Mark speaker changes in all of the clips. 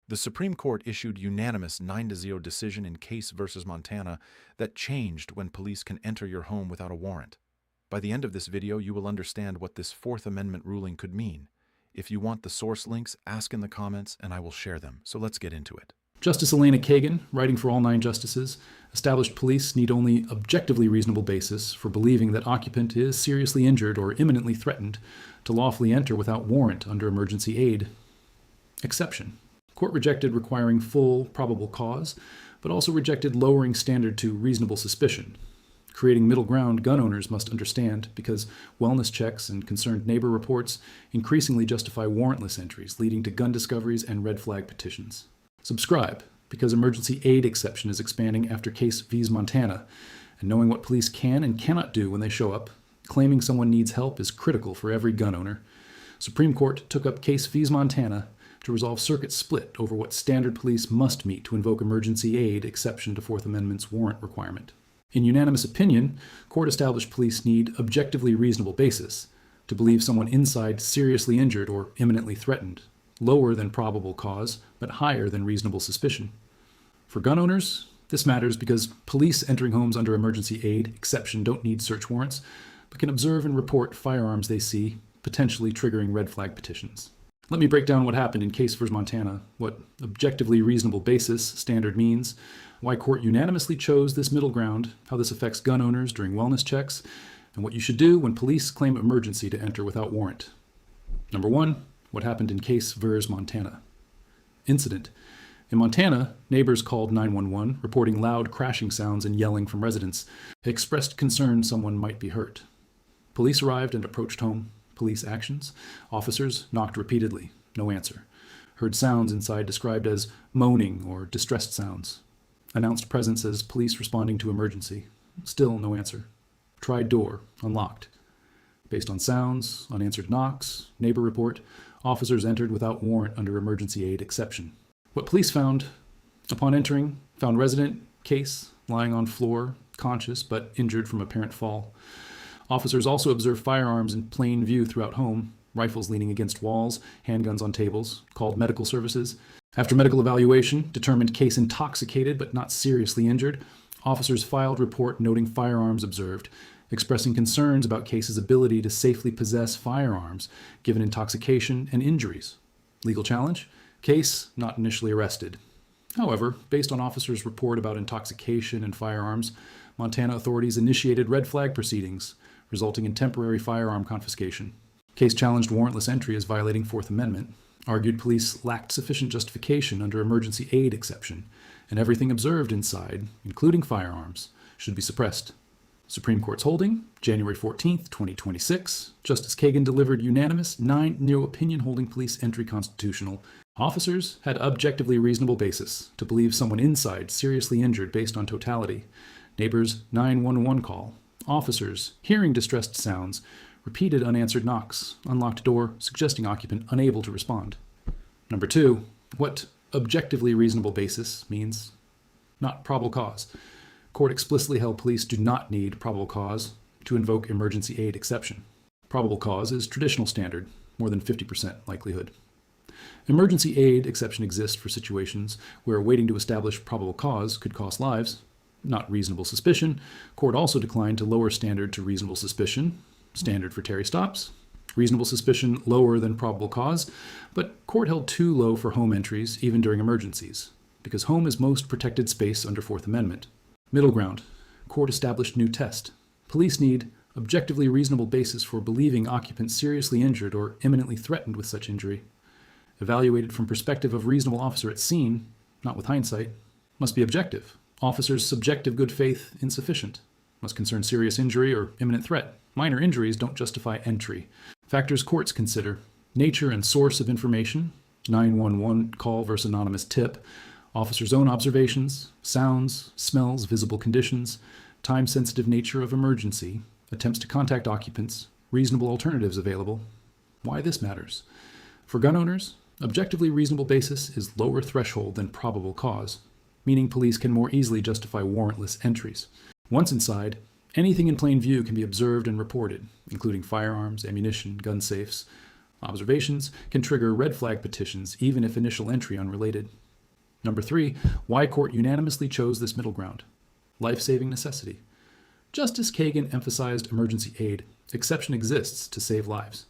Speaker 1: The Supreme Court issued unanimous 9-0 decision in Case versus Montana that changed when police can enter your home without a warrant. By the end of this video, you will understand what this Fourth Amendment ruling could mean. If you want the source links, ask in the comments and I will share them. So let's get into it.
Speaker 2: Justice Elena Kagan, writing for all 9 justices, established police need only objectively reasonable basis for believing that occupant is seriously injured or imminently threatened to lawfully enter without warrant under emergency aid. Exception. Court rejected requiring full probable cause, but also rejected lowering standard to reasonable suspicion. Creating middle ground gun owners must understand because wellness checks and concerned neighbor reports increasingly justify warrantless entries, leading to gun discoveries and red flag petitions. Subscribe, because emergency aid exception is expanding after Case vs. Montana, and knowing what police can and cannot do when they show up, claiming someone needs help is critical for every gun owner. Supreme Court took up Case vs. Montana to resolve circuit split over what standard police must meet to invoke emergency aid exception to Fourth Amendment's warrant requirement. In unanimous opinion, court established police need objectively reasonable basis to believe someone inside seriously injured or imminently threatened, lower than probable cause, but higher than reasonable suspicion. For gun owners, this matters because police entering homes under emergency aid exception don't need search warrants, but can observe and report firearms they see, potentially triggering red flag petitions. Let me break down what happened in Case vs. Montana, what objectively reasonable basis standard means, why court unanimously chose this middle ground, how this affects gun owners during wellness checks, and what you should do when police claim emergency to enter without warrant. Number 1, what happened in Case vs. Montana. Incident. In Montana, neighbors called 911, reporting loud crashing sounds and yelling from residents. They expressed concern someone might be hurt. Police arrived and approached home. Police actions. Officers knocked repeatedly. No answer. Heard sounds inside described as moaning or distressed sounds. Announced presence as police responding to emergency. Still no answer. Tried door. Unlocked. Based on sounds, unanswered knocks, neighbor report, officers entered without warrant under emergency aid exception. What police found upon entering, found resident, Case, lying on floor, conscious but injured from apparent fall. Officers also observed firearms in plain view throughout home, rifles leaning against walls, handguns on tables, called medical services. After medical evaluation, determined Case intoxicated but not seriously injured. Officers filed report noting firearms observed, expressing concerns about Case's ability to safely possess firearms given intoxication and injuries. Legal challenge? Case not initially arrested. However, based on officers' report about intoxication and firearms, Montana authorities initiated red flag proceedings, resulting in temporary firearm confiscation. Case challenged warrantless entry as violating Fourth Amendment, argued police lacked sufficient justification under emergency aid exception, and everything observed inside, including firearms, should be suppressed. Supreme Court's holding, January 14, 2026, Justice Kagan delivered unanimous 9-0 opinion holding police entry constitutional. Officers had objectively reasonable basis to believe someone inside seriously injured based on totality. Neighbors' 911 call. Officers hearing distressed sounds, repeated unanswered knocks, unlocked door, suggesting occupant unable to respond. Number 2, what objectively reasonable basis means. Not probable cause. Court explicitly held police do not need probable cause to invoke emergency aid exception. Probable cause is traditional standard, more than 50% likelihood. Emergency aid exception exists for situations where waiting to establish probable cause could cost lives, not reasonable suspicion. Court also declined to lower standard to reasonable suspicion, standard for Terry stops. Reasonable suspicion lower than probable cause, but court held too low for home entries even during emergencies, because home is most protected space under Fourth Amendment. Middle ground. Court established new test. Police need objectively reasonable basis for believing occupant seriously injured or imminently threatened with such injury. Evaluated from perspective of reasonable officer at scene, not with hindsight, must be objective. Officer's subjective good faith insufficient. Must concern serious injury or imminent threat. Minor injuries don't justify entry. Factors courts consider: nature and source of information, 911 call versus anonymous tip, officer's own observations, sounds, smells, visible conditions, time-sensitive nature of emergency, attempts to contact occupants, reasonable alternatives available. Why this matters? For gun owners, objectively reasonable basis is lower threshold than probable cause, meaning police can more easily justify warrantless entries. Once inside, anything in plain view can be observed and reported, including firearms, ammunition, gun safes. Observations can trigger red flag petitions even if initial entry unrelated. Number 3, why court unanimously chose this middle ground. Life-saving necessity. Justice Kagan emphasized emergency aid. Exception exists to save lives.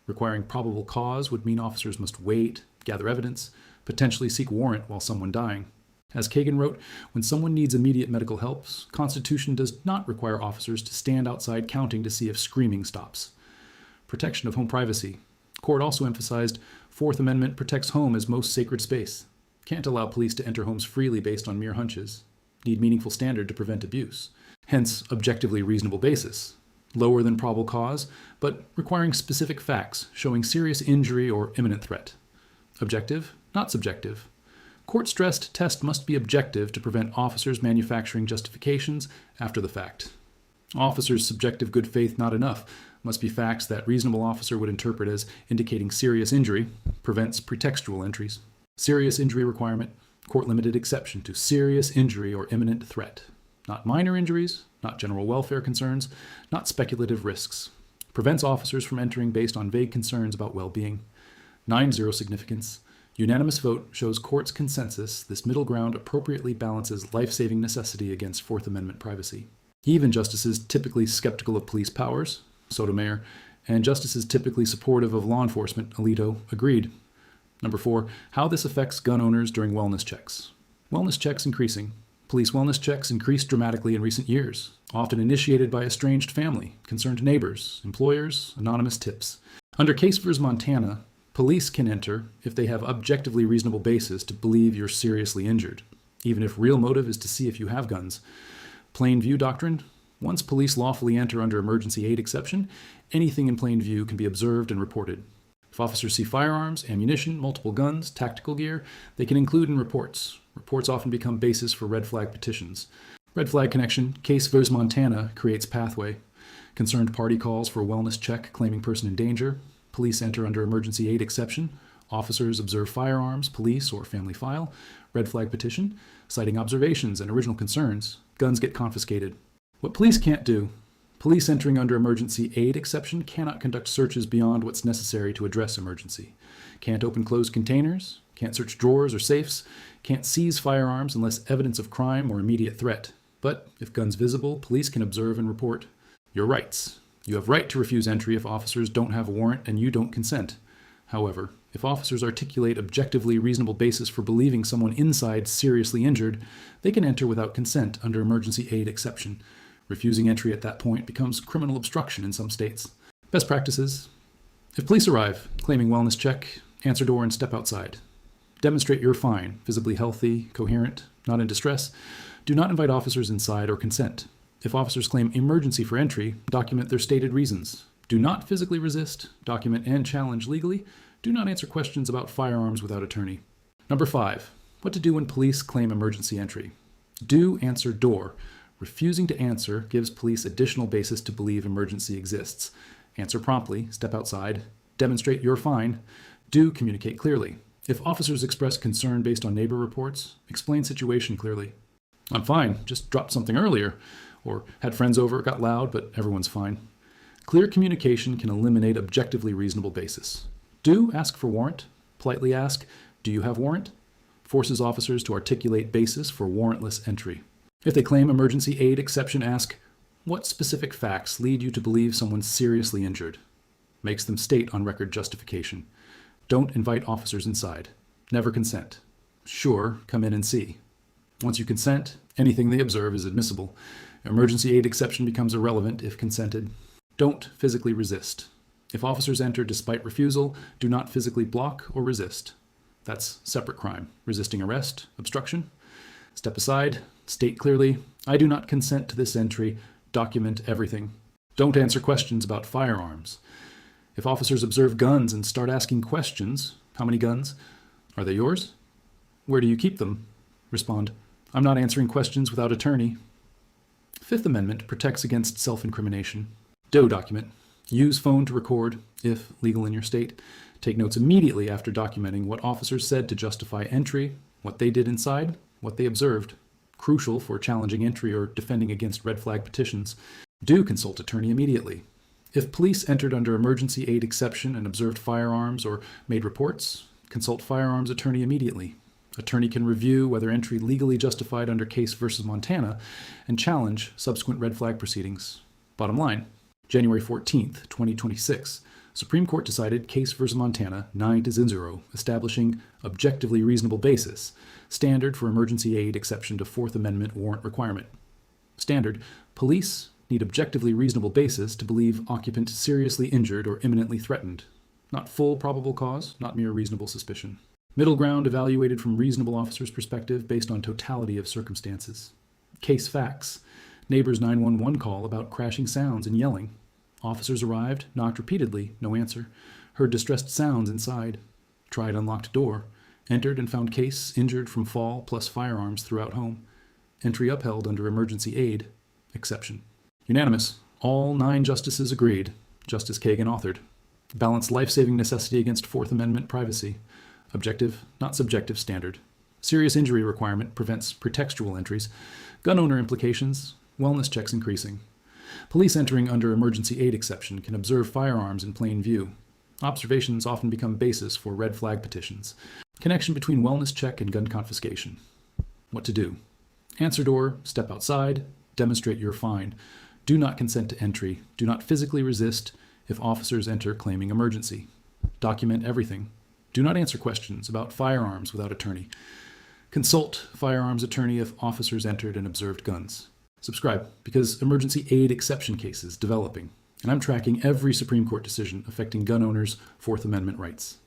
Speaker 2: Requiring probable cause would mean officers must wait, gather evidence, potentially seek warrant while someone dying. As Kagan wrote, when someone needs immediate medical help, Constitution does not require officers to stand outside counting to see if screaming stops. Protection of home privacy. Court also emphasized Fourth Amendment protects home as most sacred space. Can't allow police to enter homes freely based on mere hunches. Need meaningful standard to prevent abuse. Hence, objectively reasonable basis. Lower than probable cause, but requiring specific facts showing serious injury or imminent threat. Objective, not subjective. Court stressed test must be objective to prevent officers manufacturing justifications after the fact. Officers' subjective good faith not enough. Must be facts that reasonable officer would interpret as indicating serious injury, prevents pretextual entries. Serious injury requirement, court-limited exception to serious injury or imminent threat. Not minor injuries, not general welfare concerns, not speculative risks. Prevents officers from entering based on vague concerns about well-being. 9-0 significance. Unanimous vote shows court's consensus this middle ground appropriately balances life-saving necessity against Fourth Amendment privacy. Even justices typically skeptical of police powers, Sotomayor, and justices typically supportive of law enforcement, Alito, agreed. Number 4, how this affects gun owners during wellness checks. Wellness checks increasing. Police wellness checks increased dramatically in recent years, often initiated by estranged family, concerned neighbors, employers, anonymous tips. Under Case v. Montana, police can enter if they have objectively reasonable basis to believe you're seriously injured, even if real motive is to see if you have guns. Plain view doctrine. Once police lawfully enter under emergency aid exception, anything in plain view can be observed and reported. If officers see firearms, ammunition, multiple guns, tactical gear, they can include in reports. Reports often become basis for red flag petitions. Red flag connection, Case v. Montana, creates pathway. Concerned party calls for a wellness check claiming person in danger. Police enter under emergency aid exception. Officers observe firearms, police, or family file. Red flag petition, citing observations and original concerns. Guns get confiscated. What police can't do. Police entering under emergency aid exception cannot conduct searches beyond what's necessary to address emergency. Can't open closed containers, can't search drawers or safes, can't seize firearms unless evidence of crime or immediate threat. But if guns visible, police can observe and report. Your rights. You have right to refuse entry if officers don't have a warrant and you don't consent. However, if officers articulate objectively reasonable basis for believing someone inside seriously injured, they can enter without consent under emergency aid exception. Refusing entry at that point becomes criminal obstruction in some states. Best practices. If police arrive, claiming wellness check, answer door and step outside. Demonstrate you're fine, visibly healthy, coherent, not in distress. Do not invite officers inside or consent. If officers claim emergency for entry, document their stated reasons. Do not physically resist, document and challenge legally. Do not answer questions about firearms without attorney. Number 5, what to do when police claim emergency entry. Do answer door. Refusing to answer gives police additional basis to believe emergency exists. Answer promptly, step outside, demonstrate you're fine. Do communicate clearly. If officers express concern based on neighbor reports, explain situation clearly. I'm fine, just dropped something earlier. Or had friends over, got loud, but everyone's fine. Clear communication can eliminate objectively reasonable basis. Do ask for warrant. Politely ask, do you have warrant? Forces officers to articulate basis for warrantless entry. If they claim emergency aid exception, ask, what specific facts lead you to believe someone's seriously injured? Makes them state on record justification. Don't invite officers inside. Never consent. Sure, come in and see. Once you consent, anything they observe is admissible. Emergency aid exception becomes irrelevant if consented. Don't physically resist. If officers enter despite refusal, do not physically block or resist. That's separate crime. Resisting arrest, obstruction. Step aside, state clearly, I do not consent to this entry, document everything. Don't answer questions about firearms. If officers observe guns and start asking questions, how many guns? Are they yours? Where do you keep them? Respond, I'm not answering questions without attorney. Fifth Amendment protects against self-incrimination. Do document. Use phone to record, if legal in your state. Take notes immediately after documenting what officers said to justify entry, what they did inside, what they observed. Crucial for challenging entry or defending against red flag petitions. Do consult attorney immediately. If police entered under emergency aid exception and observed firearms or made reports, consult firearms attorney immediately. Attorney can review whether entry legally justified under Case versus Montana and challenge subsequent red flag proceedings. Bottom line, January 14th, 2026, Supreme Court decided Case versus Montana 9-0, establishing objectively reasonable basis, standard for emergency aid exception to Fourth Amendment warrant requirement. Standard, police need objectively reasonable basis to believe occupant seriously injured or imminently threatened. Not full probable cause, not mere reasonable suspicion. Middle ground evaluated from reasonable officer's perspective based on totality of circumstances. Case facts. Neighbor's 911 call about crashing sounds and yelling. Officers arrived, knocked repeatedly, no answer. Heard distressed sounds inside. Tried unlocked door. Entered and found case injured from fall plus firearms throughout home. Entry upheld under emergency aid. Exception. Unanimous. All 9 justices agreed. Justice Kagan authored. Balanced life-saving necessity against Fourth Amendment privacy. Objective, not subjective standard. Serious injury requirement prevents pretextual entries. Gun owner implications. Wellness checks increasing. Police entering under emergency aid exception can observe firearms in plain view. Observations often become basis for red flag petitions. Connection between wellness check and gun confiscation. What to do? Answer door, step outside, demonstrate you're fine. Do not consent to entry. Do not physically resist if officers enter claiming emergency. Document everything. Do not answer questions about firearms without attorney. Consult firearms attorney if officers entered and observed guns. Subscribe, because emergency aid exception cases developing, and I'm tracking every Supreme Court decision affecting gun owners' Fourth Amendment rights.